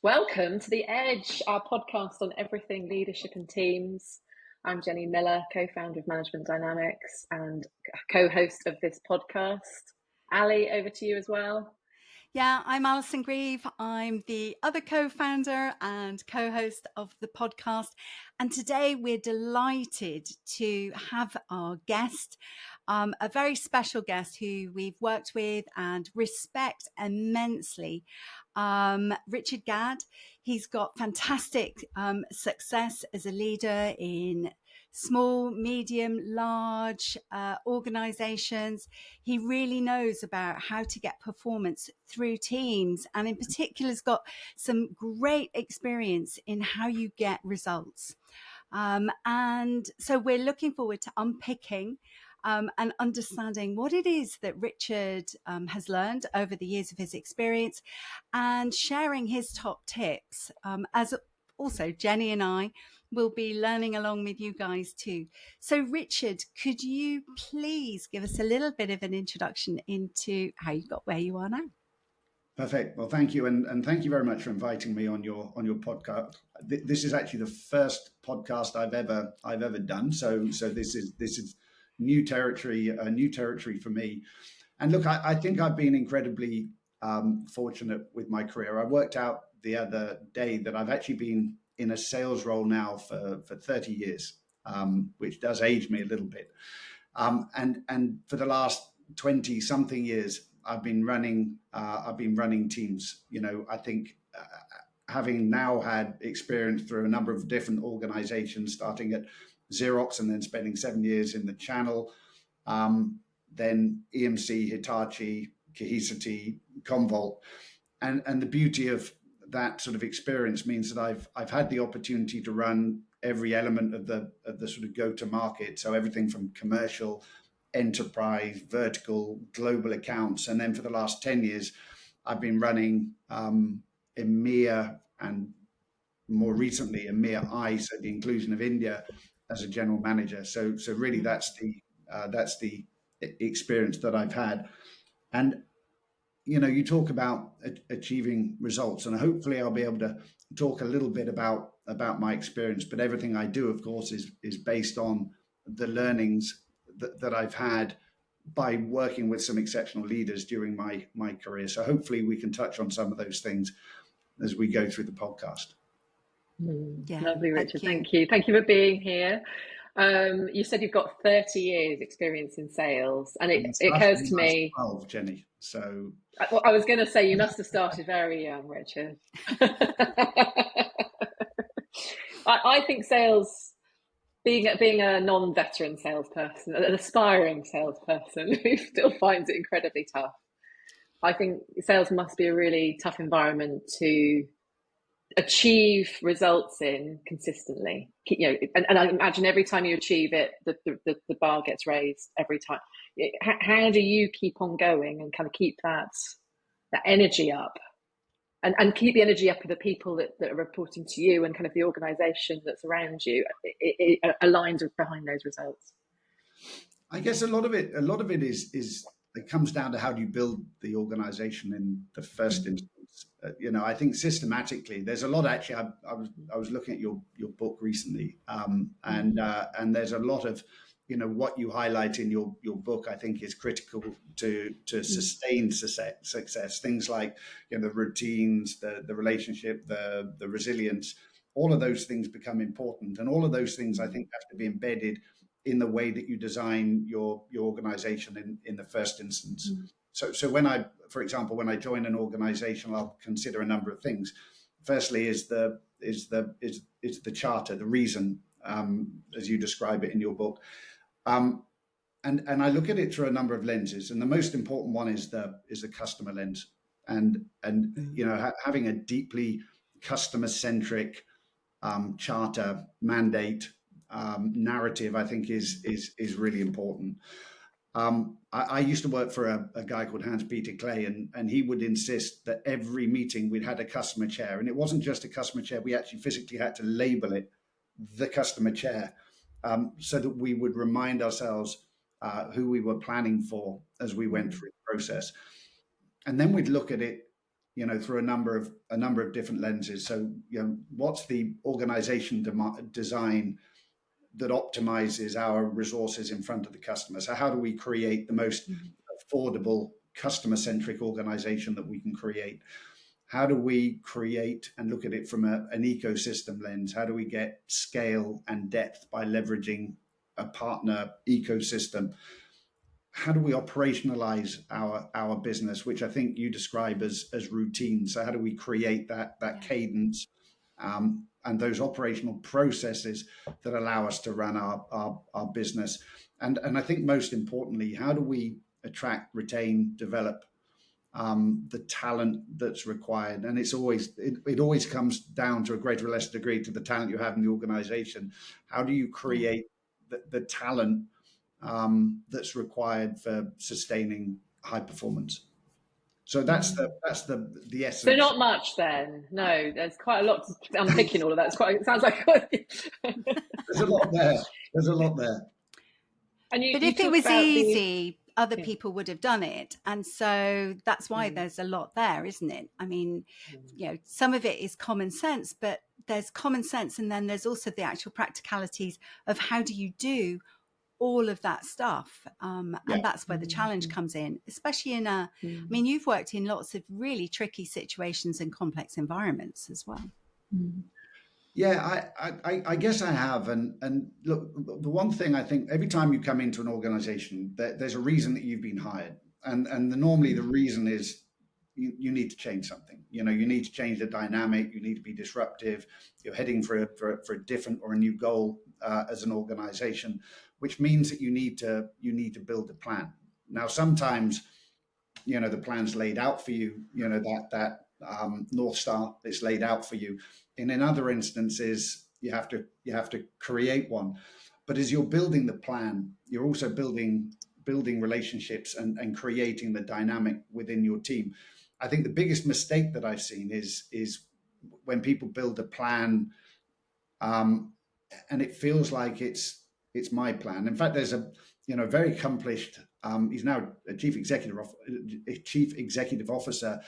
Welcome to The Edge, our podcast on everything leadership and teams. I'm Jenni Miller, co-founder of Management Dynamics and co-host of this podcast. Ali, over to you as well. Yeah, I'm Alison Grieve. I'm the other co-founder and co-host of the podcast. And today we're delighted to have our guest, a very special guest who we've worked with and respect immensely, Richard Gadd. He's got fantastic success as a leader in small, medium, large organizations. He really knows about how to get performance through teams, and in particular has got some great experience in how you get results. And so we're looking forward to unpicking and understanding what it is that Richard has learned over the years of his experience and sharing his top tips, as also Jenni and I will be learning along with you guys too. So Richard, could you please give us a little bit of an introduction into how you got where you are now? Perfect. Well, thank you, and thank you very much for inviting me on your podcast. This is actually the first podcast I've ever done. So this is new territory for me. And look, I think I've been incredibly fortunate with my career. I worked out the other day that I've actually been in a sales role now for 30 years, which does age me a little bit. And for the last 20 something years, I've been running teams. You know, I think having now had experience through a number of different organizations, starting at Xerox and then spending 7 years in the channel, then EMC, Hitachi, Cohesity, Commvault, and the beauty of that sort of experience means that I've had the opportunity to run every element of the sort of go to market. So everything from commercial, enterprise, vertical, global accounts. And then for the last 10 years, I've been running EMEA and more recently EMEAI, so the inclusion of India, as a general manager. So really that's the experience that I've had. And you know, you talk about achieving results, and hopefully I'll be able to talk a little bit about my experience. But everything I do, of course, is based on the learnings that I've had by working with some exceptional leaders during my career. So hopefully we can touch on some of those things as we go through the podcast. Yeah, lovely, Richard. Thank you. Thank you for being here. You said you've got 30 years experience in sales, and it occurs to me 12, Jenni. So I was going to say you must have started very young, Richard. I think sales, being a non-veteran salesperson, an aspiring salesperson who still finds it incredibly tough, I think sales must be a really tough environment to achieve results in consistently. You know, and I imagine every time you achieve it, the bar gets raised every time. How do you keep on going and kind of keep that energy up, and keep the energy up of the people that are reporting to you and kind of the organization that's around you aligned behind those results? I guess a lot of it is it comes down to how do you build the organization in the first instance. You know, I think systematically there's a lot. Actually, I was looking at your book recently, and there's a lot of, you know, what you highlight in your book, I think is critical to sustain success. Things like, you know, the routines, the relationship, the resilience, all of those things become important. And all of those things, I think, have to be embedded in the way that you design your organization in the first instance. So when for example, when I join an organization, I'll consider a number of things. Firstly is the charter, the reason, as you describe it in your book. And I look at it through a number of lenses, and the most important one is the customer lens, and you know, having a deeply customer centric charter, mandate, narrative, I think is really important. I used to work for a guy called Hans-Peter Clay, and he would insist that every meeting we'd had a customer chair, and it wasn't just a customer chair. We actually physically had to label it the customer chair, so that we would remind ourselves who we were planning for as we went through the process. And then we'd look at it through a number of different lenses. So, what's the organization design that optimizes our resources in front of the customer? So how do we create the most affordable, customer-centric organization that we can create? How do we create and look at it from an ecosystem lens? How do we get scale and depth by leveraging a partner ecosystem? How do we operationalize our business, which I think you describe as routine? So how do we create that cadence and those operational processes that allow us to run our business? And I think most importantly, how do we attract, retain, develop the talent that's required? And it always comes down to a greater or less degree to the talent you have in the organization. How do you create the talent that's required for sustaining high performance? So that's the essence. So not much then. No, there's quite a lot. I'm picking all of that. It sounds like there's a lot there. But if it was easy, other people would have done it, and so that's why there's a lot there, isn't it? I mean, some of it is common sense, but there's common sense, and then there's also the actual practicalities of how do you do all of that stuff, and that's where the challenge comes in, especially in I mean, you've worked in lots of really tricky situations and complex environments as well. Yeah, I guess I have. And look, the one thing I think, every time you come into an organization, there's a reason that you've been hired. And normally the reason is you need to change something. You need to change the dynamic. You need to be disruptive. You're heading for a different or a new goal as an organization, which means that you need to build a plan. Now, sometimes, the plan's laid out for you, that North Star is laid out for you. And in other instances, you have to create one. But as you're building the plan, you're also building relationships and creating the dynamic within your team. I think the biggest mistake that I've seen is when people build a plan, and it feels like it's my plan. In fact, there's a very accomplished. He's now a chief executive officer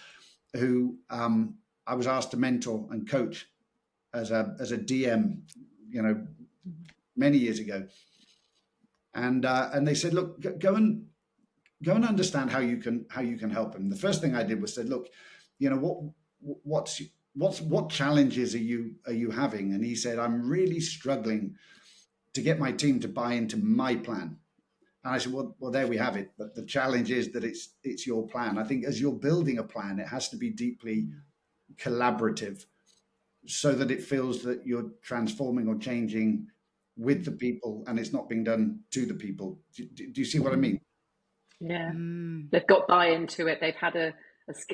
who I was asked to mentor and coach as a DM, many years ago. And they said, look, go and understand how you can help him. The first thing I did was said, look, what challenges are you having? And he said, I'm really struggling to get my team to buy into my plan. And I said, well, there we have it. But the challenge is that it's your plan. I think as you're building a plan, it has to be deeply collaborative so that it feels that you're transforming or changing with the people and it's not being done to the people. Do you see what I mean? Yeah, they've got buy-in to it. They've had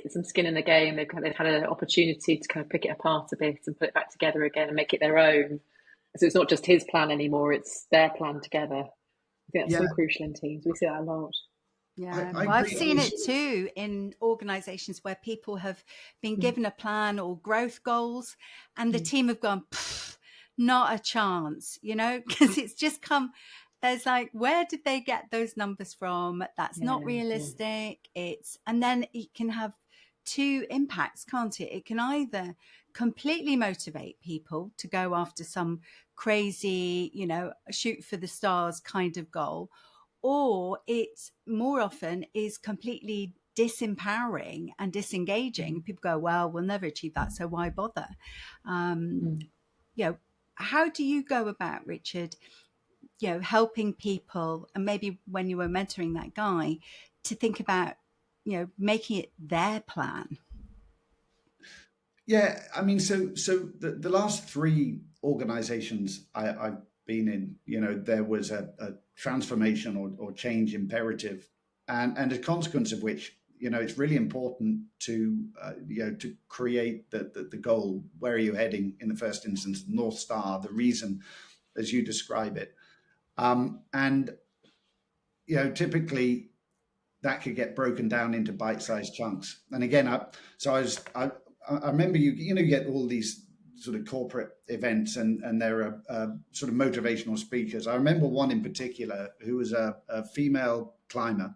some skin in the game. They've had an opportunity to kind of pick it apart a bit and put it back together again and make it their own. So it's not just his plan anymore; it's their plan together. I think that's so crucial in teams. We see that a lot. Yeah, I've seen it too in organizations where people have been given a plan or growth goals and the team have gone, not a chance, because it's just come. There's like, where did they get those numbers from? That's not realistic. And then it can have two impacts, can't it? It can either completely motivate people to go after some crazy, shoot for the stars kind of goal, or it more often is completely disempowering and disengaging. People go, well, we'll never achieve that, so why bother? How do you go about, Richard, helping people, and maybe when you were mentoring that guy, to think about, making it their plan? Yeah, I mean, so the last three organizations I've been in, there was a transformation or change imperative, and a consequence of which, it's really important to create the goal. Where are you heading in the first instance? North Star, the reason, as you describe it, and typically that could get broken down into bite-sized chunks. And again, I remember you get all these sort of corporate events and there are sort of motivational speakers. I remember one in particular who was a female climber,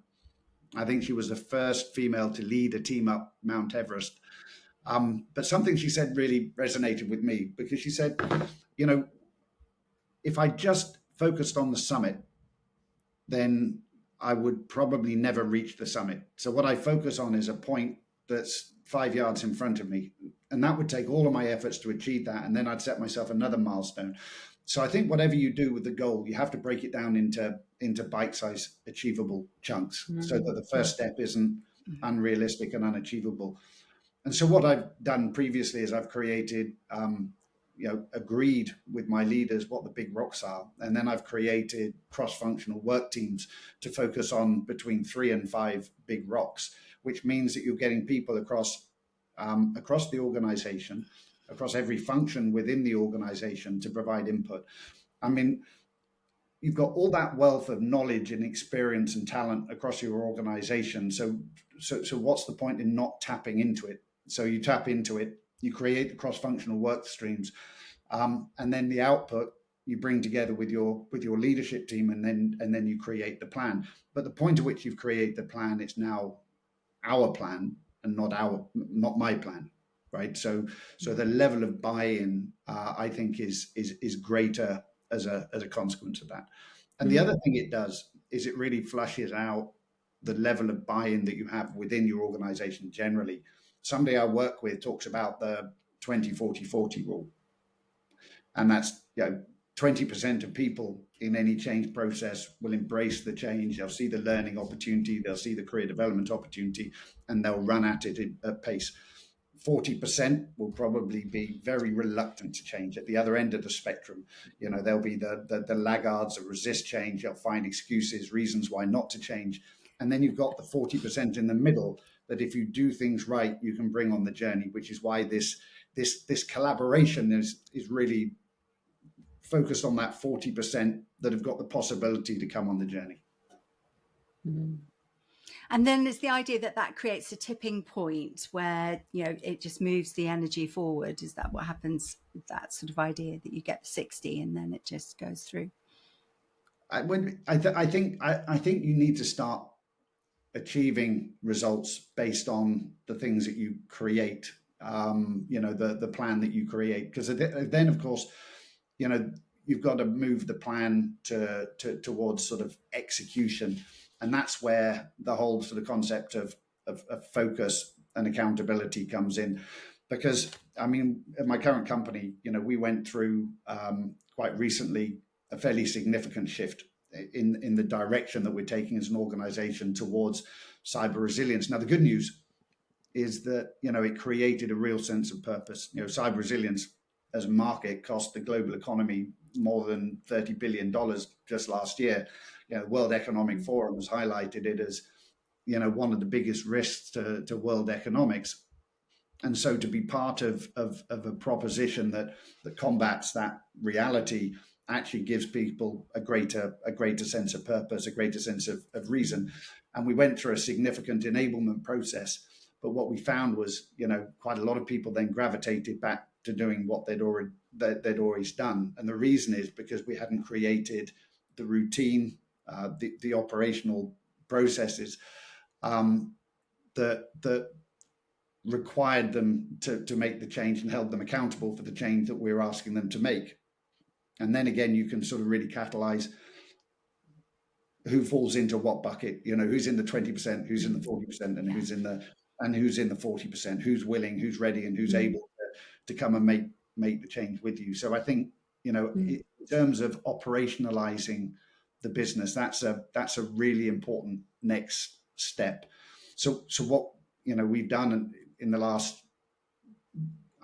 I think she was the first female to lead a team up Mount Everest. But something she said really resonated with me, because she said, you know, if I just focused on the summit, then I would probably never reach the summit. So what I focus on is a point that's 5 yards in front of me. And that would take all of my efforts to achieve that. And then I'd set myself another milestone. So I think whatever you do with the goal, you have to break it down into bite-sized achievable chunks, so that the first step isn't unrealistic and unachievable. And so what I've done previously is I've created, agreed with my leaders what the big rocks are. And then I've created cross-functional work teams to focus on between 3 and 5 big rocks, which means that you're getting people across the organization, across every function within the organization, to provide input. I mean, you've got all that wealth of knowledge and experience and talent across your organization. So what's the point in not tapping into it? So you tap into it, you create the cross-functional work streams, and then the output you bring together with your leadership team, and then you create the plan. But the point at which you've created the plan, it's now our plan and not my plan, right? So the level of buy-in, I think, is greater as a consequence of that. And the other thing it does is it really flushes out the level of buy-in that you have within your organization generally. Somebody I work with talks about the 20-40-40 rule. And that's, 20% of people in any change process will embrace the change. They'll see the learning opportunity, they'll see the career development opportunity, and they'll run at it at pace. 40% will probably be very reluctant to change at the other end of the spectrum. There'll be the laggards that resist change. They'll find excuses, reasons why not to change. And then you've got the 40% in the middle that if you do things right, you can bring on the journey, which is why this collaboration is really focused on that 40% that have got the possibility to come on the journey. Mm. And then there's the idea that creates a tipping point where, it just moves the energy forward. Is that what happens with that sort of idea, that you get 60 and then it just goes through? I think you need to start achieving results based on the things that you create, the plan that you create. Because then, of course, you've got to move the plan towards sort of execution. And that's where the whole sort of concept of focus and accountability comes in. Because, I mean, at my current company, we went through quite recently a fairly significant shift in the direction that we're taking as an organization towards cyber resilience. Now, the good news is that, it created a real sense of purpose. Cyber resilience as a market cost the global economy more than $30 billion just last year. The World Economic Forum has highlighted it as, one of the biggest risks to world economics. And so to be part of a proposition that combats that reality actually gives people a greater sense of purpose, a greater sense of reason. And we went through a significant enablement process. But what we found was, quite a lot of people then gravitated back to doing what they'd always done. And the reason is because we hadn't created the routine, the operational processes that required them to make the change and held them accountable for the change that we're asking them to make. And then again, you can sort of really catalyze who falls into what bucket, who's in the 20%, who's in the 40%, and who's in the 40%, who's willing, who's ready, and who's able to come and make the change with you. So I think, in terms of operationalizing the business, that's a really important next step. So what, we've done in the last,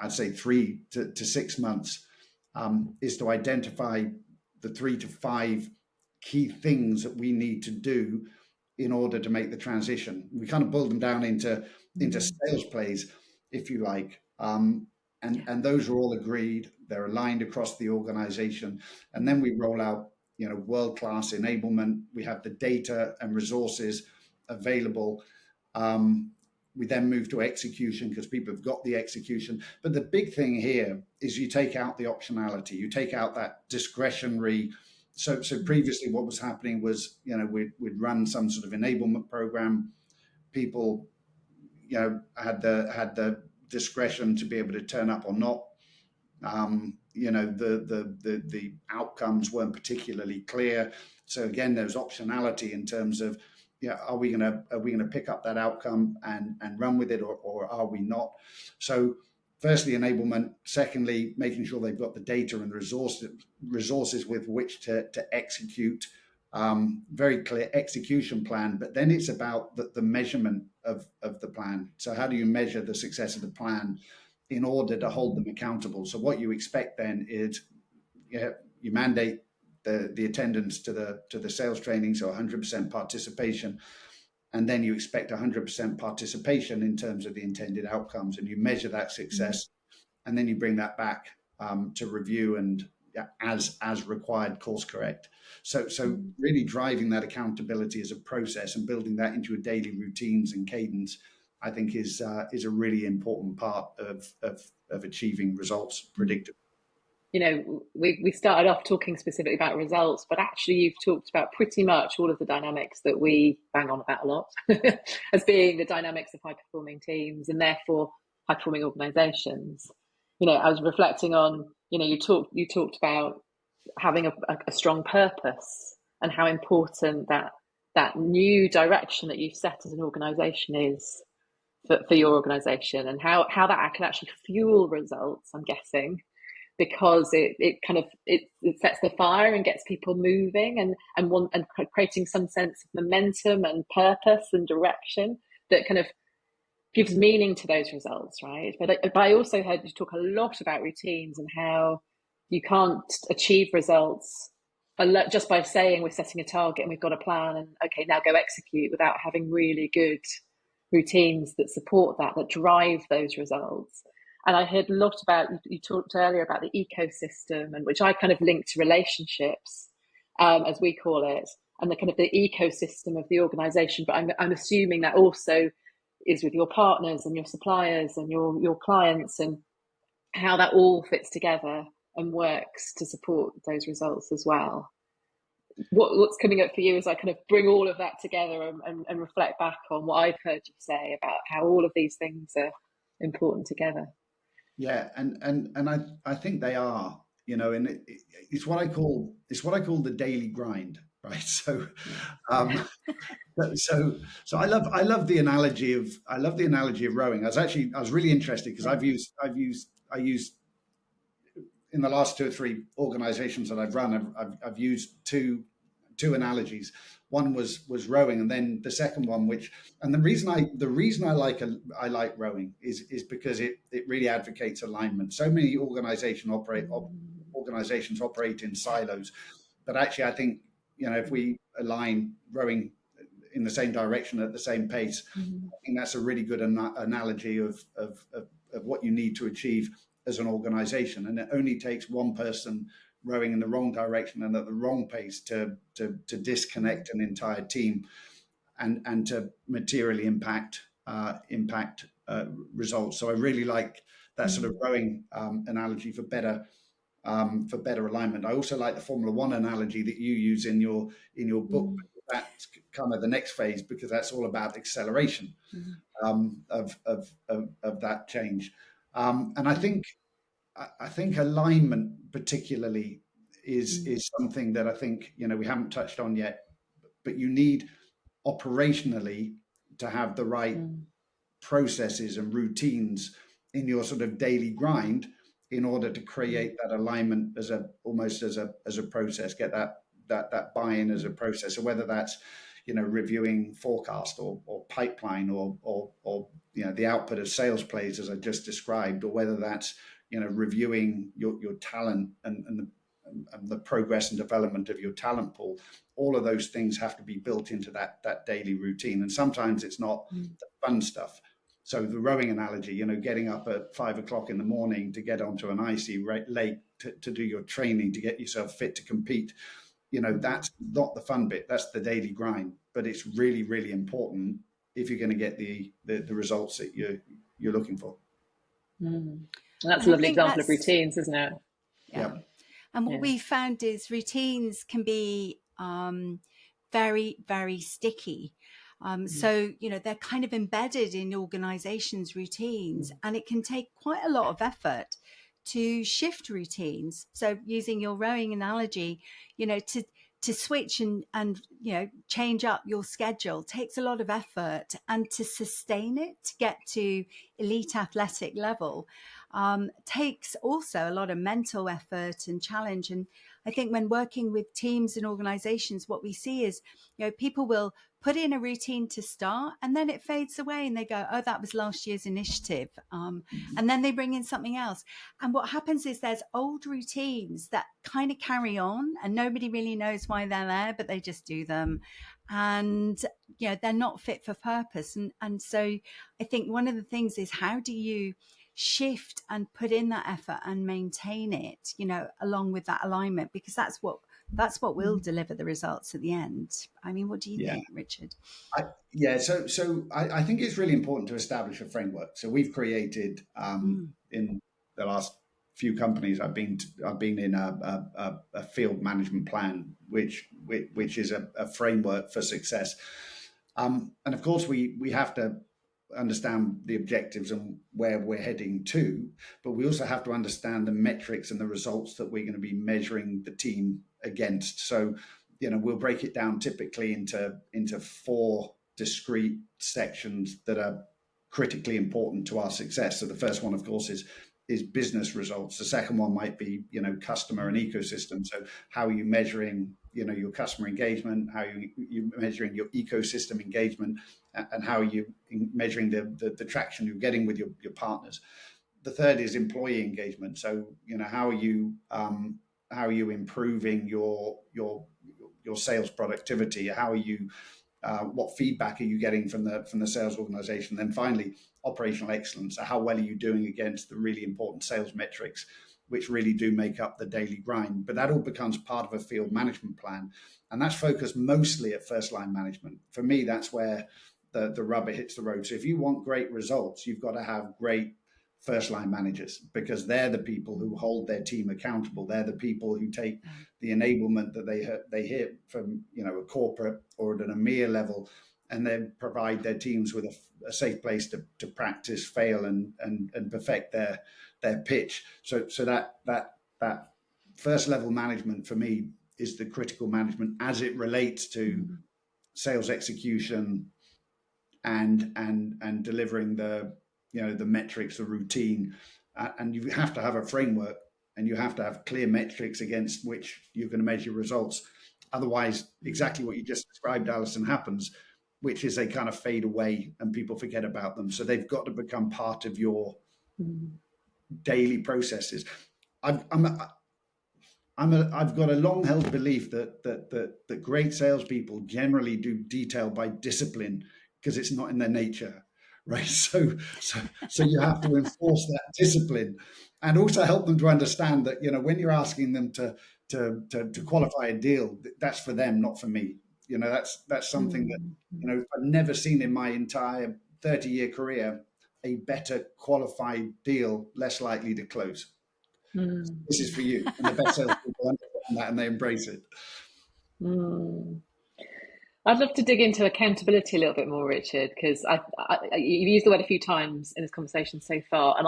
I'd say 3 to 6 months, is to identify the 3 to 5 key things that we need to do in order to make the transition. We kind of boiled them down into sales plays, if you like. And those are all agreed. They're aligned across the organization. And then we roll out, world-class enablement. We have the data and resources available. We then move to execution because people have got the execution. But the big thing here is you take out the optionality. You take out that discretionary. So previously what was happening was, we'd run some sort of enablement program. people, had the discretion to be able to turn up or not. The outcomes weren't particularly clear. So again, there's optionality in terms of, are we gonna pick up that outcome and run with it, or are we not? So firstly, enablement. Secondly, making sure they've got the data and resources with which to execute. Very clear execution plan, but then it's about the measurement of the plan. So how do you measure the success of the plan in order to hold them accountable? So what you expect then is you mandate the attendance to the sales training, so 100% participation, and then you expect 100% participation in terms of the intended outcomes, and you measure that success, and then you bring that back to review and as required course correct. So really driving that accountability as a process and building that into your daily routines and cadence, I think is a really important part of achieving results predictably. We started off talking specifically about results, but actually you've talked about pretty much all of the dynamics that we bang on about a lot as being the dynamics of high-performing teams and therefore high-performing organizations. I was reflecting on, you talked about having a strong purpose and how important that new direction that you've set as an organization is for your organization, and how that can actually fuel results, I'm guessing, because it sets the fire and gets people moving and creating some sense of momentum and purpose and direction that kind of gives meaning to those results, right? But I also heard you talk a lot about routines and how you can't achieve results just by saying we're setting a target and we've got a plan and okay, now go execute, without having really good routines that support that drive those results. And I heard a lot about, you talked earlier about the ecosystem, and which I kind of linked to relationships, as we call it, and the kind of the ecosystem of the organization. But I'm assuming that also is with your partners and your suppliers and your clients, and how that all fits together and works to support those results as well. What's coming up for you as I kind of bring all of that together and reflect back on what I've heard you say about how all of these things are important together? Yeah, and I think they are, and it's what I call the daily grind, right? So, so I love the analogy of rowing. I was really interested because I used in the last 2 or 3 organizations that I've run, I've used two analogies. One was rowing, and then the second one, the reason I like rowing is because it really advocates alignment. So many organizations operate in silos, but actually I think if we align rowing in the same direction at the same pace, I think that's a really good analogy of what you need to achieve as an organization. And it only takes one person rowing in the wrong direction and at the wrong pace to disconnect an entire team and to materially impact results. So I really like that sort of rowing analogy for better alignment. I also like the Formula One analogy that you use in your book. That's kind of the next phase, because that's all about acceleration of that change. And I think alignment particularly is something that I think we haven't touched on yet, but you need operationally to have the right processes and routines in your sort of daily grind in order to create that alignment almost as a process, get that buy-in as a process. So whether that's reviewing forecast or pipeline or the output of sales plays as I just described, or whether that's reviewing your talent and the progress and development of your talent pool. All of those things have to be built into that daily routine, and sometimes it's not the fun stuff. So the rowing analogy, getting up at 5 o'clock in the morning to get onto an icy lake to do your training, to get yourself fit to compete, that's not the fun bit. That's the daily grind, but it's really, really important if you're going to get the results that you're looking for. And that's a lovely example of routines, isn't it? Yeah. And what we found is routines can be very, very sticky. So, they're kind of embedded in organizations' routines, and it can take quite a lot of effort to shift routines. So using your rowing analogy, to switch and change up your schedule takes a lot of effort, and to sustain it, to get to elite athletic level, takes also a lot of mental effort and challenge. And I think when working with teams and organizations, what we see is, people will put in a routine to start, and then it fades away and they go, oh, that was last year's initiative. And then they bring in something else. And what happens is there's old routines that kind of carry on, and nobody really knows why they're there, but they just do them. And, they're not fit for purpose. And so I think one of the things is, how do you shift and put in that effort and maintain it, along with that alignment, because that's what will deliver the results at the end. I mean, what do you think, Richard? So I think it's really important to establish a framework. So we've created in the last few companies I've been in a field management plan, which is a framework for success. And of course, we have to understand the objectives and where we're heading to, but we also have to understand the metrics and the results that we're going to be measuring the team against. So, we'll break it down typically into 4 discrete sections that are critically important to our success. So the first one, of course, is business results. The second one might be, customer and ecosystem. So how are you measuring, your customer engagement? How are you measuring your ecosystem engagement? And how are you measuring the traction you're getting with your partners? The third is employee engagement. So, how are you improving your sales productivity? How are you what feedback are you getting from the sales organization? Then finally, operational excellence. So how well are you doing against the really important sales metrics, which really do make up the daily grind? But that all becomes part of a field management plan, and that's focused mostly at first line management. For me, that's where the rubber hits the road. So if you want great results, you've got to have great first line managers, because they're the people who hold their team accountable. They're the people who take the enablement that they hear from a corporate or at an EMEAI level, and then provide their teams with a safe place to practice, fail, and perfect their pitch. So that first level management for me is the critical management as it relates to sales execution and delivering the metrics, the routine, and you have to have a framework, and you have to have clear metrics against which you're going to measure results. Otherwise, exactly what you just described, Alison, happens, which is they kind of fade away and people forget about them. So they've got to become part of your daily processes. I've got a long-held belief that great salespeople generally do detail by discipline, because it's not in their nature, right? So you have to enforce that discipline, and also help them to understand that when you're asking them to qualify a deal, that's for them, not for me. That's something that I've never seen in my entire 30-year career a better qualified deal less likely to close. This is for you, and the best salespeople understand that and they embrace it. I'd love to dig into accountability a little bit more, Richard, because you've used the word a few times in this conversation so far, and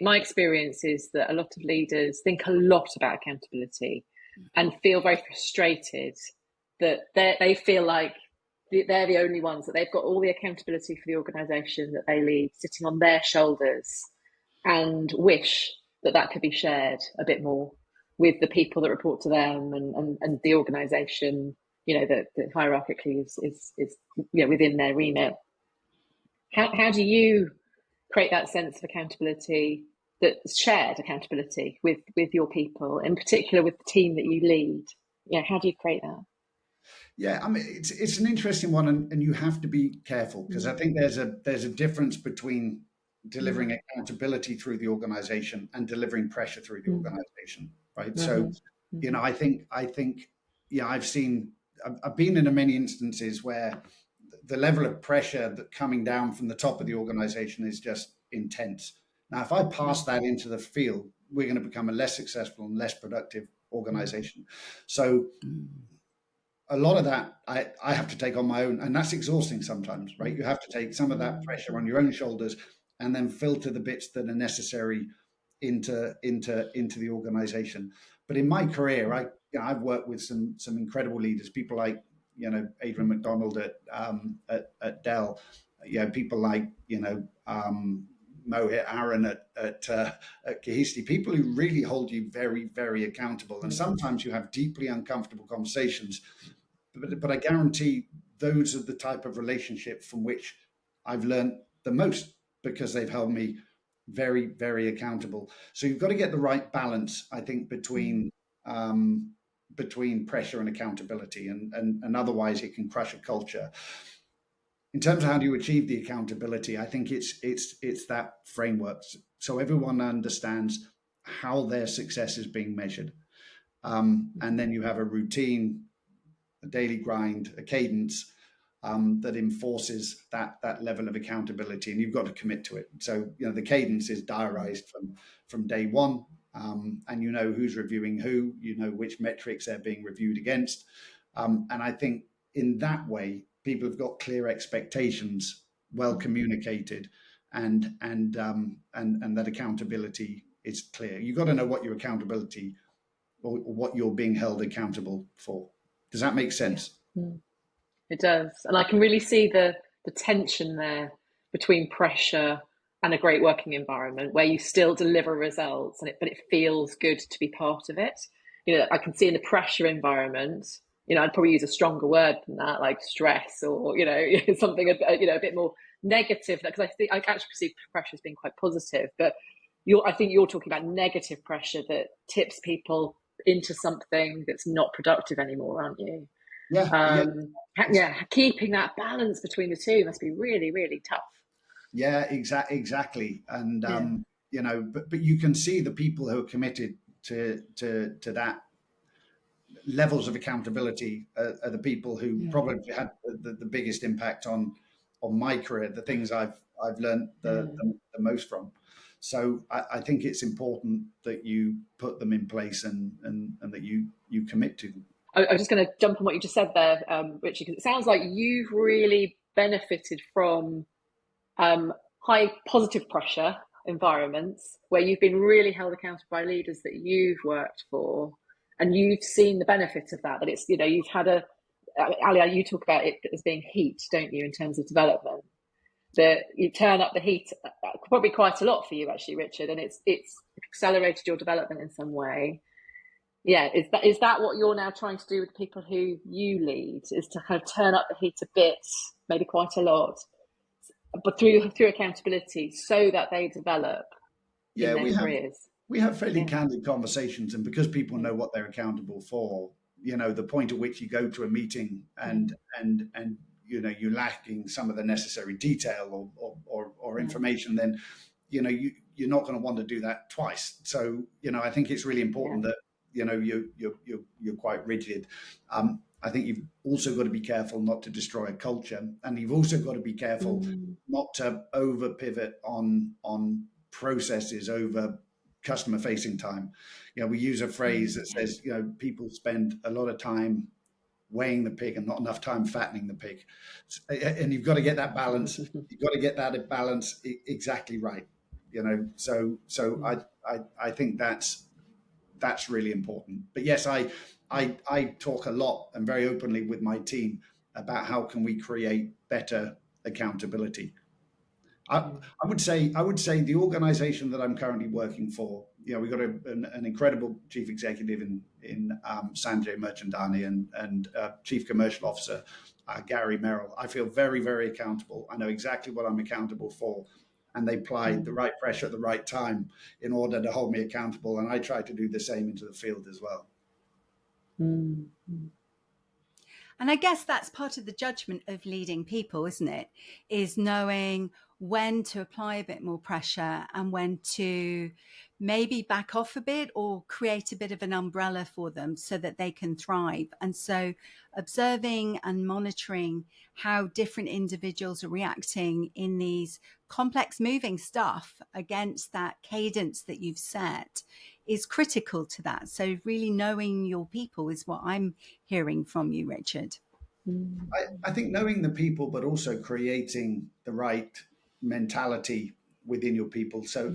my experience is that a lot of leaders think a lot about accountability and feel very frustrated that they feel like they're the only ones, that they've got all the accountability for the organisation that they lead sitting on their shoulders, and wish that could be shared a bit more with the people that report to them and the organisation, that hierarchically is within their remit. How do you create that sense of accountability, that's shared accountability with your people, in particular with the team that you lead? How do you create that? Yeah, I mean, it's an interesting one, and you have to be careful, because I think there's a difference between delivering accountability through the organization and delivering pressure through the organization, right? So, I think I've been in many instances where the level of pressure that coming down from the top of the organization is just intense. Now, if I pass that into the field, we're going to become a less successful and less productive organization. So a lot of that I have to take on my own, and that's exhausting sometimes, right? You have to take some of that pressure on your own shoulders and then filter the bits that are necessary into the organization. But in my career, I've worked with some incredible leaders, people like Adrian McDonald at Dell, people like Mohit Aaron at Cohesity, people who really hold you very, very accountable. And sometimes you have deeply uncomfortable conversations, but I guarantee those are the type of relationship from which I've learned the most, because they've held me very, very accountable. So you've got to get the right balance, I think, between pressure and accountability, and otherwise it can crush a culture. In terms of how do you achieve the accountability, I think it's that framework, so everyone understands how their success is being measured, and then you have a routine, a daily grind, a cadence that enforces that level of accountability, and you've got to commit to it. So the cadence is diarized from day one, and you know who's reviewing who, you know which metrics they're being reviewed against, and I think in that way people have got clear expectations, well communicated, and that accountability is clear. You've got to know what your accountability or what you're being held accountable for. Does that make sense? It does. And I can really see the tension there between pressure and a great working environment where you still deliver results, but it feels good to be part of it. I can see in the pressure environment, I'd probably use a stronger word than that, like stress, or, something, a bit more negative, because I actually perceive pressure as being quite positive. But I think you're talking about negative pressure that tips people into something that's not productive anymore, aren't you? Keeping that balance between the two must be really, really tough. Yeah, exactly. And but you can see the people who are committed to that levels of accountability are the people who probably had the biggest impact on my career, the things I've learned the most from. So I think it's important that you put them in place and that you commit to them. I was just going to jump on what you just said there, Richard, because it sounds like you've really benefited from high positive pressure environments where you've been really held accountable by leaders that you've worked for, and you've seen the benefit of that. But it's, you've had Ali, you talk about it as being heat, don't you, in terms of development? That you turn up the heat probably quite a lot for you, actually, Richard, and it's accelerated your development in some way. Yeah, is that what you're now trying to do with people who you lead? Is to kind of turn up the heat a bit, maybe quite a lot, but through accountability, so that they develop in their careers. We have fairly candid conversations, and because people know what they're accountable for, the point at which you go to a meeting and you're lacking some of the necessary detail or information, then you're not going to want to do that twice. So I think it's really important that you're quite rigid. I think you've also got to be careful not to destroy a culture, and you've also got to be careful not to over pivot on processes over customer facing time. We use a phrase that says people spend a lot of time weighing the pig and not enough time fattening the pig, and you've got to get that balance. You've got to get that balance exactly right. So I think that's really important. But yes, I talk a lot and very openly with my team about how can we create better accountability. I would say the organization that I'm currently working for, we've got an incredible chief executive in Sanjay Merchandani and chief commercial officer Gary Merrill. I feel very, very accountable. I know exactly what I'm accountable for, and they apply the right pressure at the right time in order to hold me accountable. And I try to do the same into the field as well. Mm-hmm. And I guess that's part of the judgment of leading people, isn't it? Is knowing when to apply a bit more pressure and when to maybe back off a bit or create a bit of an umbrella for them so that they can thrive. And so observing and monitoring how different individuals are reacting in these complex moving stuff against that cadence that you've set is critical to that. So really knowing your people is what I'm hearing from you, Richard. I think knowing the people, but also creating the right mentality within your people. So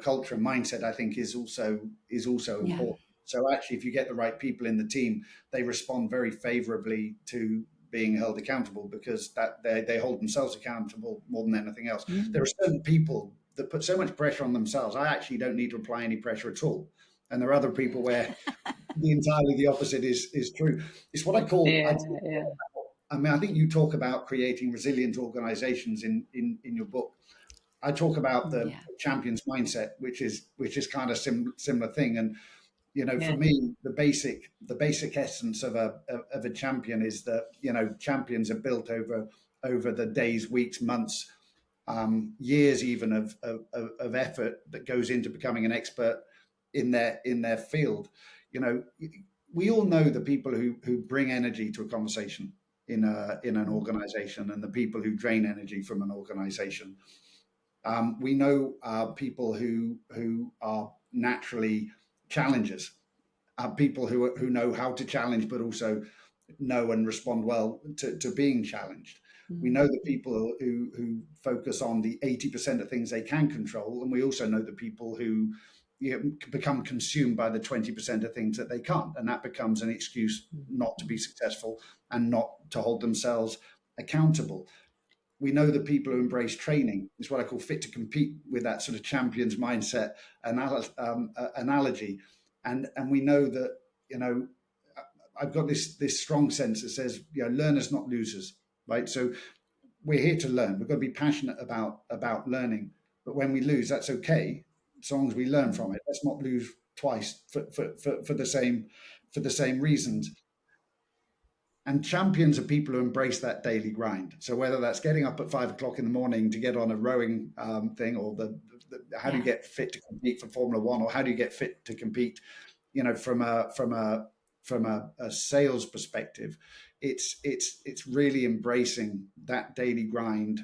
culture and mindset, I think, is also important. So actually, if you get the right people in the team, they respond very favorably to being held accountable, because that they hold themselves accountable more than anything else. There are certain people that put so much pressure on themselves. I actually don't need to apply any pressure at all. And there are other people where entirely the opposite is true. It's what I call. I mean, I think you talk about creating resilient organizations in your book. I talk about the champions mindset, which is kind of similar thing. And for me, the basic essence of a champion is that champions are built over the days, weeks, months, years even of effort that goes into becoming an expert in their field. We all know the people who bring energy to a conversation in an organization, and the people who drain energy from an organization. We know people who are naturally challengers, people who know how to challenge, but also know and respond well to being challenged. We know the people who focus on the 80% of things they can control, and we also know the people who become consumed by the 20% of things that they can't, and that becomes an excuse not to be successful and not to hold themselves accountable. We know the people who embrace training is what I call fit to compete, with that sort of champions mindset analogy, and we know that I've got this strong sense that says learners, not losers, right? So we're here to learn. We've got to be passionate about learning, but when we lose, that's okay, as long as we learn from it. Let's not lose twice for the same reasons. And champions are people who embrace that daily grind. So whether that's getting up at 5 o'clock in the morning to get on a rowing thing, or how do you get fit to compete for Formula One, or how do you get fit to compete, from a sales perspective, it's really embracing that daily grind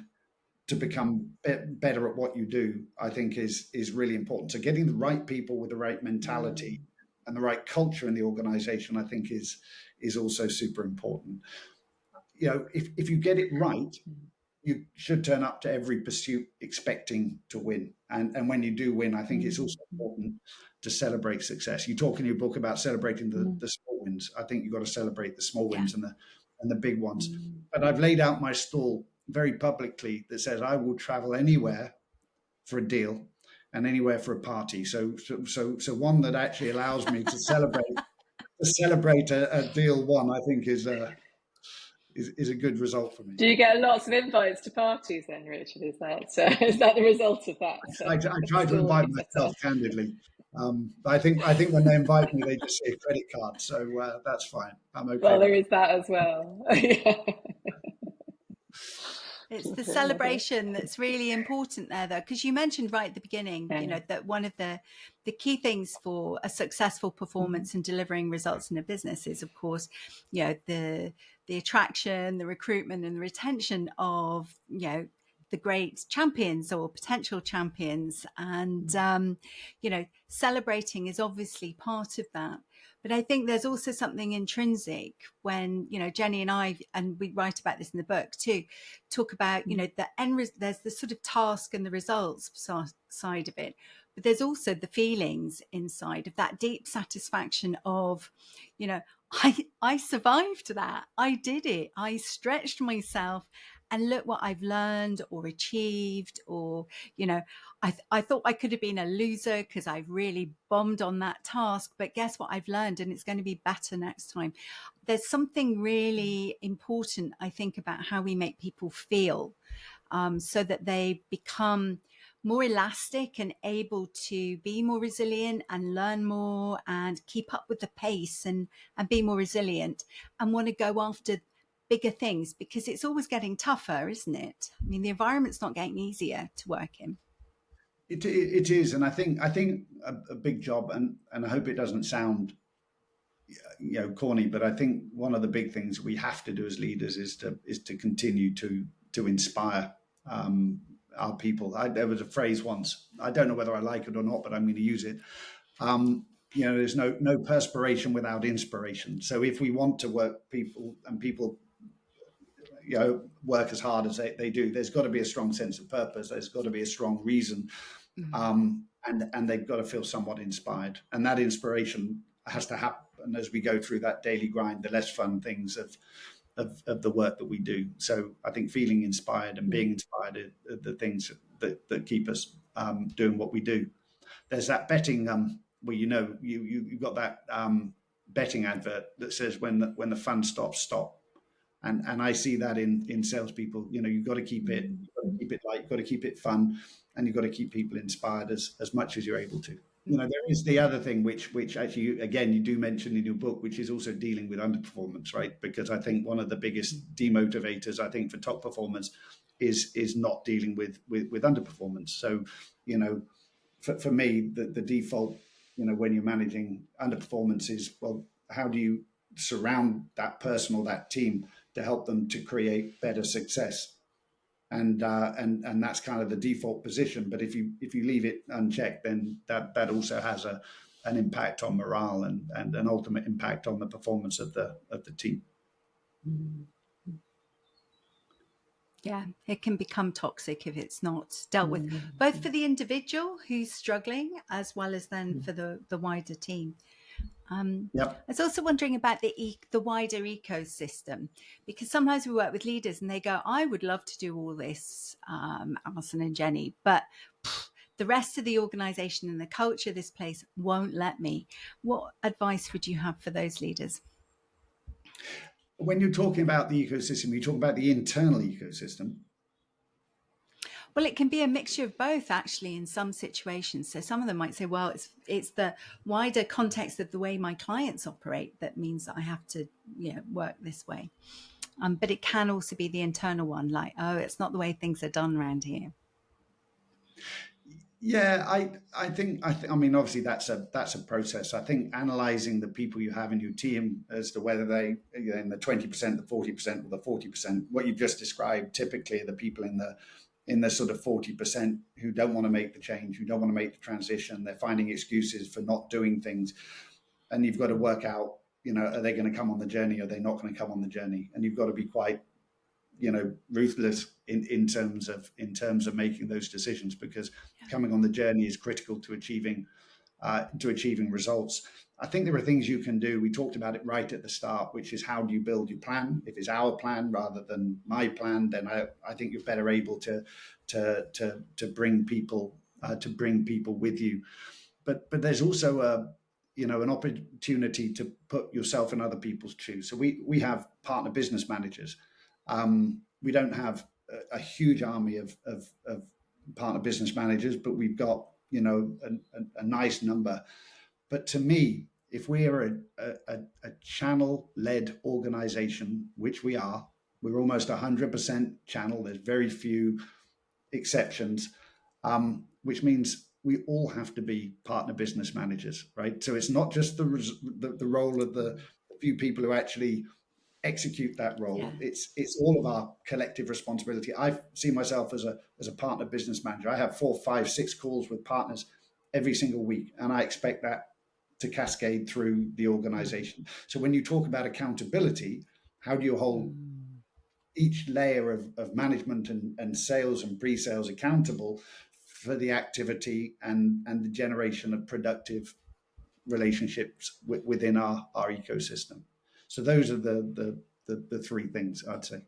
to become better at what you do. I think is really important. So getting the right people with the right mentality and the right culture in the organization, I think is also super important. If you get it right, you should turn up to every pursuit expecting to win. And when you do win, I think it's also important to celebrate success. You talk in your book about celebrating the small wins. I think you've got to celebrate the small wins and the big ones. But I've laid out my stall very publicly that says I will travel anywhere for a deal and anywhere for a party. So one that actually allows me to celebrate a deal won, I think is a good result for me. Do you get lots of invites to parties then, Richard? Is that the result of that? I try to invite myself, candidly. I think when they invite me, they just say credit card, so that's fine. I'm okay. Well, there is that as well. It's the celebration that's really important there, though, because you mentioned right at the beginning, that one of the key things for a successful performance and delivering results in a business is, of course, the attraction, the recruitment, and the retention of the great champions or potential champions, and celebrating is obviously part of that. But I think there's also something intrinsic when, Jenni and I, and we write about this in the book too, talk about, the end, there's the sort of task and the results side of it. But there's also the feelings inside of that deep satisfaction of, I survived that. I did it. I stretched myself. And look what I've learned or achieved, or, I thought I could have been a loser because I really bombed on that task, but guess what I've learned, and it's going to be better next time. There's something really important, I think, about how we make people feel, so that they become more elastic and able to be more resilient and learn more and keep up with the pace and be more resilient and want to go after bigger things, because it's always getting tougher, isn't it? I mean, the environment's not getting easier to work in. It is, and I think a big job, and I hope it doesn't sound corny, but I think one of the big things we have to do as leaders is to continue to inspire our people. There was a phrase once, I don't know whether I like it or not, but I'm going to use it. There's no perspiration without inspiration. So if we want to work people and people, work as hard as they do, there's got to be a strong sense of purpose. There's got to be a strong reason, and they've got to feel somewhat inspired. And that inspiration has to happen as we go through that daily grind, the less fun things of the work that we do. So I think feeling inspired and being inspired are the things that keep us doing what we do. There's that betting where you've got that betting advert that says when the fun stops, stop. And I see that in salespeople. You've got to keep it light, you've got to keep it fun, and you've got to keep people inspired as much as you're able to. There is the other thing which actually, again, you do mention in your book, which is also dealing with underperformance, right? Because I think one of the biggest demotivators, I think, for top performers is not dealing with underperformance. So, for me, the default, when you're managing underperformance is, well, how do you surround that person or that team to help them to create better success? And that's kind of the default position. But if you leave it unchecked, then that also has an impact on morale and an ultimate impact on the performance of the team. Yeah, it can become toxic if it's not dealt with, both for the individual who's struggling as well as then for the wider team. I was also wondering about the wider ecosystem, because sometimes we work with leaders and they go, I would love to do all this, Alison and Jenny, but the rest of the organization and the culture of this place won't let me. What advice would you have for those leaders? When you're talking about the ecosystem, you talk about the internal ecosystem. Well, it can be a mixture of both, actually, in some situations. So some of them might say, well, it's the wider context of the way my clients operate that means that I have to work this way. But it can also be the internal one, like, oh, it's not the way things are done around here. Yeah, I think obviously that's a process. I think analyzing the people you have in your team as to whether they in the 20%, the 40%, or the 40%, what you've just described typically are the people in the sort of 40% who don't want to make the change, who don't want to make the transition. They're finding excuses for not doing things. And you've got to work out, are they going to come on the journey? Or are they not going to come on the journey? And you've got to be quite, ruthless in terms of making those decisions, because coming on the journey is critical to achieving results. I think there are things you can do. We talked about it right at the start, which is how do you build your plan? If it's our plan rather than my plan, then I think you're better able to bring people with you. But there's also an opportunity to put yourself in other people's shoes. So we have partner business managers. We don't have a huge army of partner business managers, but we've got a nice number. But to me, if we are a channel-led organization, which we are, we're almost 100% channel. There's very few exceptions, which means we all have to be partner business managers, right? So it's not just the role of the few people who actually execute that role. Yeah. It's all of our collective responsibility. I see myself as a partner business manager. I have 4, 5, 6 calls with partners every single week, and I expect that to cascade through the organization. So when you talk about accountability, how do you hold each layer of management and sales and pre-sales accountable for the activity and the generation of productive relationships within our ecosystem? So those are the 3 things I'd say.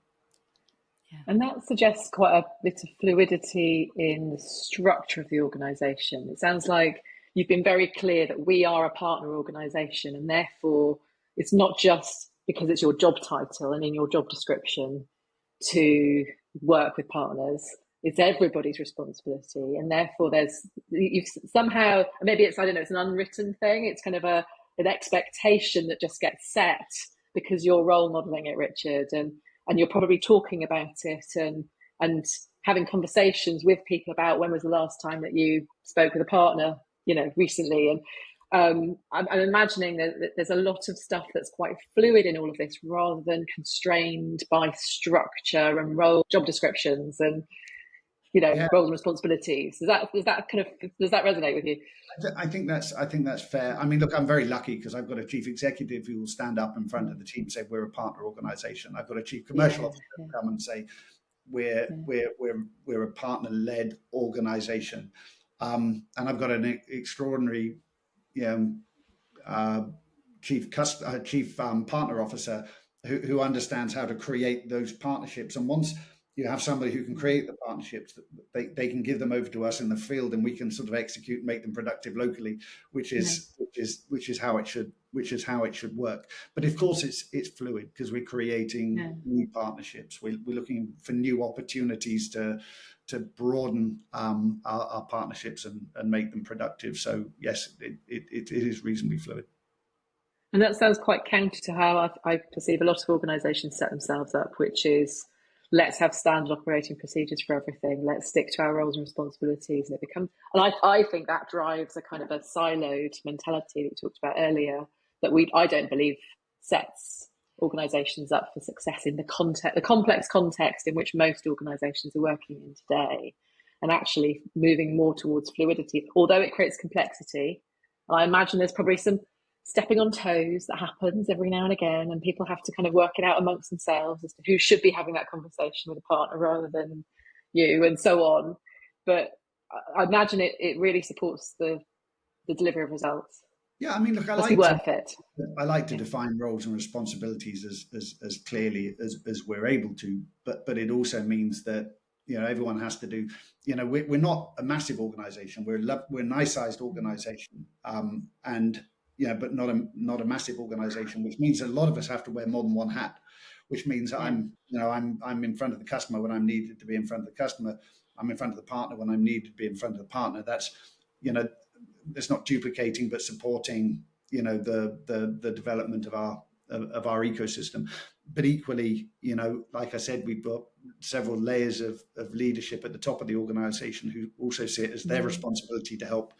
Yeah. And that suggests quite a bit of fluidity in the structure of the organisation. It sounds like you've been very clear that we are a partner organisation, and therefore it's not just because it's your job title and in your job description to work with partners. It's everybody's responsibility, and therefore you've somehow, maybe it's, I don't know, it's an unwritten thing. It's kind of an expectation that just gets set because you're role modeling it, Richard, and you're probably talking about it and having conversations with people about when was the last time that you spoke with a partner, recently. And I'm imagining that there's a lot of stuff that's quite fluid in all of this, rather than constrained by structure and role job descriptions. And Yeah. roles and responsibilities. Does that resonate with you? I think that's fair. I mean, look, I'm very lucky because I've got a chief executive who will stand up in front of the team and say we're a partner organization. I've got a chief commercial officer who will come and say we're a partner-led organization, and I've got an extraordinary chief partner officer who understands how to create those partnerships. And once you have somebody who can create the partnerships, they can give them over to us in the field, and we can sort of execute and make them productive locally, which is how it should work. But of course, it's fluid because we're creating new partnerships. We're looking for new opportunities to broaden our partnerships and make them productive. So yes, it is reasonably fluid. And that sounds quite counter to how I perceive a lot of organisations set themselves up, which is let's have standard operating procedures for everything. Let's stick to our roles and responsibilities. And I think that drives a kind of a siloed mentality that you talked about earlier, that I don't believe sets organisations up for success in the complex context in which most organisations are working in today, and actually moving more towards fluidity, although it creates complexity. I imagine there's probably some stepping on toes that happens every now and again, and people have to kind of work it out amongst themselves as to who should be having that conversation with a partner rather than you, and so on. But I imagine it really supports the delivery of results. Yeah, I mean, look, I like to define roles and responsibilities as clearly as we're able to, but it also means that everyone has to do. We're not a massive organization. We're a nice-sized organization, and but not a massive organization, which means a lot of us have to wear more than one hat, which means I'm in front of the customer when I'm needed to be in front of the customer. I'm in front of the partner when I'm needed to be in front of the partner. That's, it's not duplicating, but supporting, the development of our ecosystem. But equally, like I said, we've got several layers of leadership at the top of the organization who also see it as their responsibility to help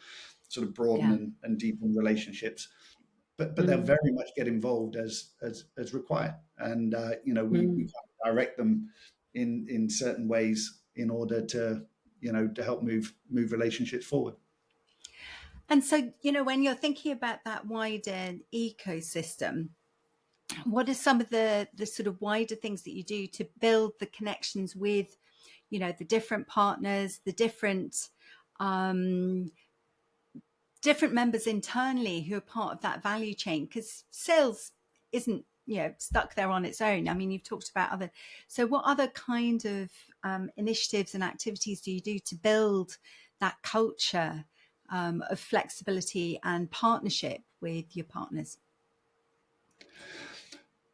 sort of broaden and deepen relationships, but they'll very much get involved as required, and we direct them in certain ways in order to help move relationships forward. And so when you're thinking about that wider ecosystem, what are some of the sort of wider things that you do to build the connections with the different partners, the different members internally who are part of that value chain? Because sales isn't stuck there on its own. I mean, you've talked about so what other kind of initiatives and activities do you do to build that culture of flexibility and partnership with your partners?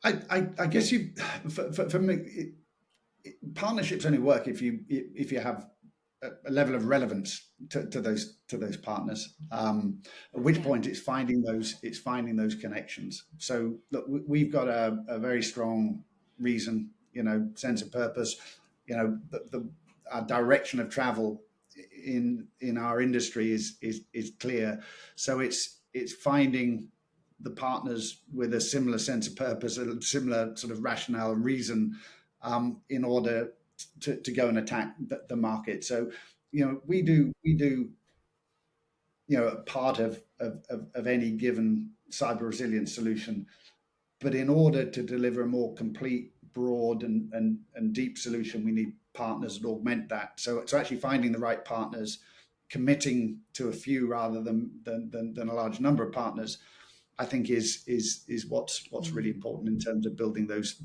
I guess for me, partnerships only work if you have a level of relevance to those partners. At which point it's finding those connections. So look, we've got a very strong reason, sense of purpose. Our direction of travel in our industry is clear. So it's finding the partners with a similar sense of purpose, a similar sort of rationale and reason, in order to go and attack the market. So, we do a part of any given cyber resilience solution, but in order to deliver a more complete, broad and deep solution, we need partners that augment that. So it's actually finding the right partners, committing to a few rather than a large number of partners, I think is what's really important in terms of building those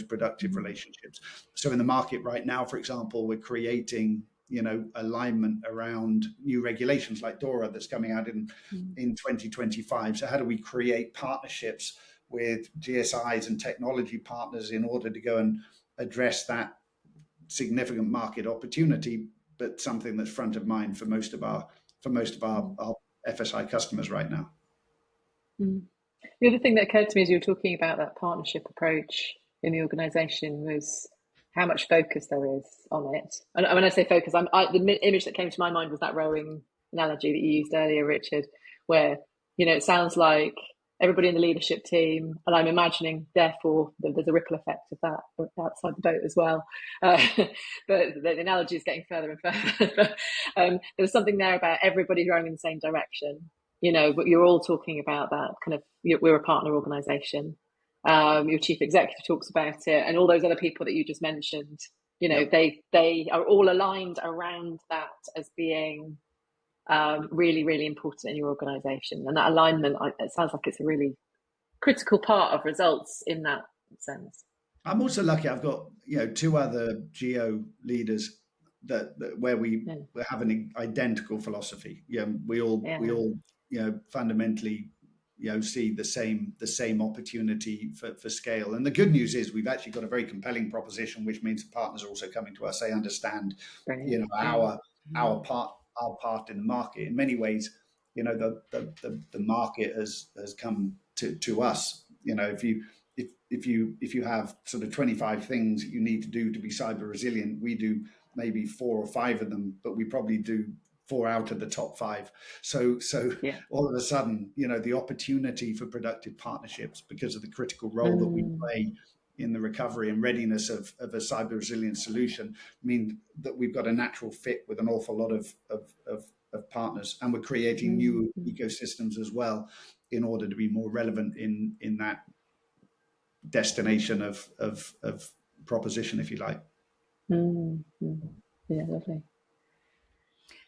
productive relationships. So in the market right now, for example, we're creating alignment around new regulations like DORA that's coming out in 2025. So how do we create partnerships with GSIs and technology partners in order to go and address that significant market opportunity, but something that's front of mind for most of our FSI customers right now? The other thing that occurred to me as you were talking about that partnership approach in the organisation was how much focus there is on it. And when I say focus, the image that came to my mind was that rowing analogy that you used earlier, Richard, where it sounds like everybody in the leadership team, and I'm imagining, therefore, that there's a ripple effect of that outside the boat as well. But the analogy is getting further and further. There was something there about everybody rowing in the same direction. But you're all talking about that kind of, we're a partner organisation. Your chief executive talks about it, and all those other people that you just mentioned. They are all aligned around that as being really, really important in your organisation, and that alignment, it sounds like it's a really critical part of results in that sense. I'm also lucky. I've got 2 other geo leaders that where we have an identical philosophy. We all fundamentally see the same opportunity for scale. And the good news is we've actually got a very compelling proposition, which means the partners are also coming to us. They understand our part in the market. In many ways, the market has come to us. If you have sort of 25 things you need to do to be cyber resilient, we do maybe 4 or 5 of them, but we probably do 4 out of the top 5. So all of a sudden, the opportunity for productive partnerships, because of the critical role that we play in the recovery and readiness of a cyber resilient solution, mean that we've got a natural fit with an awful lot of partners, and we're creating new ecosystems as well in order to be more relevant in that destination of proposition, if you like. Yeah, lovely.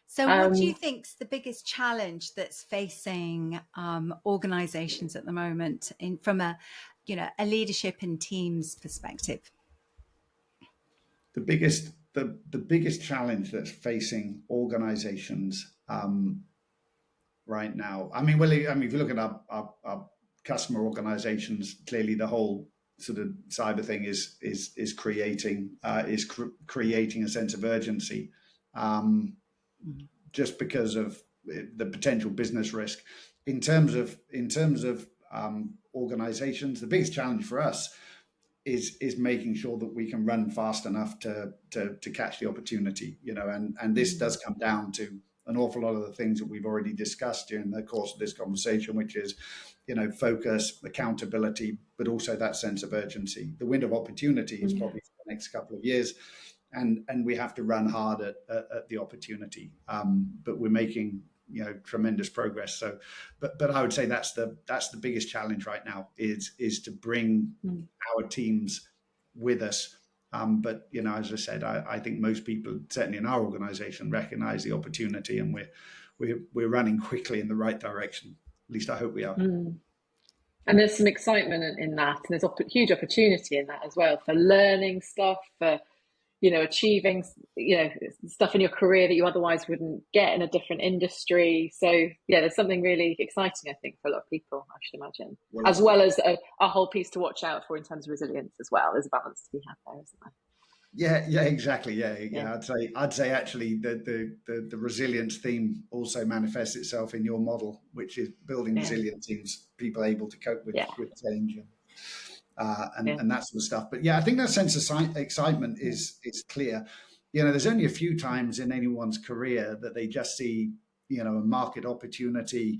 So what do you think's the biggest challenge that's facing organizations at the moment from a leadership and teams perspective? The biggest challenge that's facing organizations right now, if you look at our customer organizations, clearly the whole sort of cyber thing is creating a sense of urgency, just because of the potential business risk. In terms of organizations, the biggest challenge for us is making sure that we can run fast enough to catch the opportunity, and this does come down to an awful lot of the things that we've already discussed during the course of this conversation, which is, focus, accountability, but also that sense of urgency. The window of opportunity is probably for the next couple of years, and we have to run hard at the opportunity. But we're making tremendous progress. So, but I would say that's the biggest challenge right now is to bring our teams with us. But as I said, I think most people, certainly in our organization, recognize the opportunity, and we're running quickly in the right direction. At least I hope we are. And there's some excitement in that, and there's huge opportunity in that as well, for learning stuff, for achieving stuff in your career that you otherwise wouldn't get in a different industry. So there's something really exciting, I think, for a lot of people, I should imagine, as well as a whole piece to watch out for in terms of resilience as well. There's a balance to be had there, isn't there? Yeah, exactly. Yeah. I'd say actually the resilience theme also manifests itself in your model, which is building resilient teams, people able to cope with change and that sort of stuff. But I think that sense of excitement is clear. There's only a few times in anyone's career that they just see a market opportunity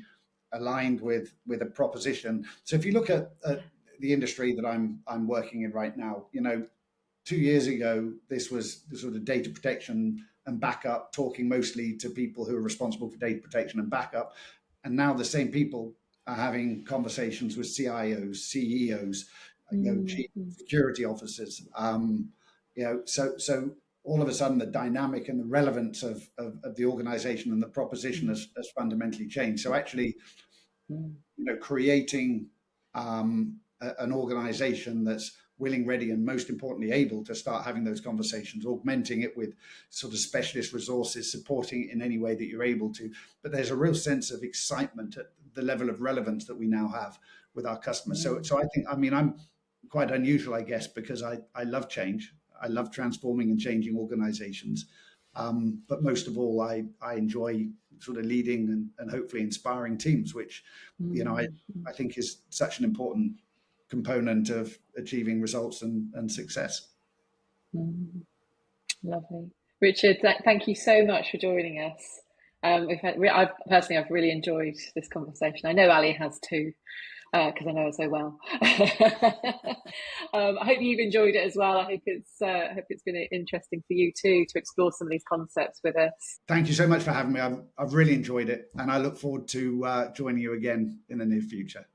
aligned with a proposition. So if you look at the industry that I'm working in right now, 2 years ago, this was the sort of data protection and backup, talking mostly to people who are responsible for data protection and backup. And now the same people are having conversations with CIOs, CEOs, chief security officers. So all of a sudden, the dynamic and the relevance of the organization and the proposition has fundamentally changed. So actually, creating an organization that's willing, ready, and most importantly, able to start having those conversations, augmenting it with sort of specialist resources, supporting it in any way that you're able to. But there's a real sense of excitement at the level of relevance that we now have with our customers. So I think, I'm quite unusual, I guess, because I love change. I love transforming and changing organizations. But most of all, I enjoy sort of leading and hopefully inspiring teams, which, I think is such an important component of achieving results and success. Lovely. Richard, thank you so much for joining us. I've really enjoyed this conversation. I know Ali has too, because I know her so well. I hope you've enjoyed it as well. I hope it's been interesting for you too to explore some of these concepts with us. Thank you so much for having me. I've really enjoyed it, and I look forward to joining you again in the near future.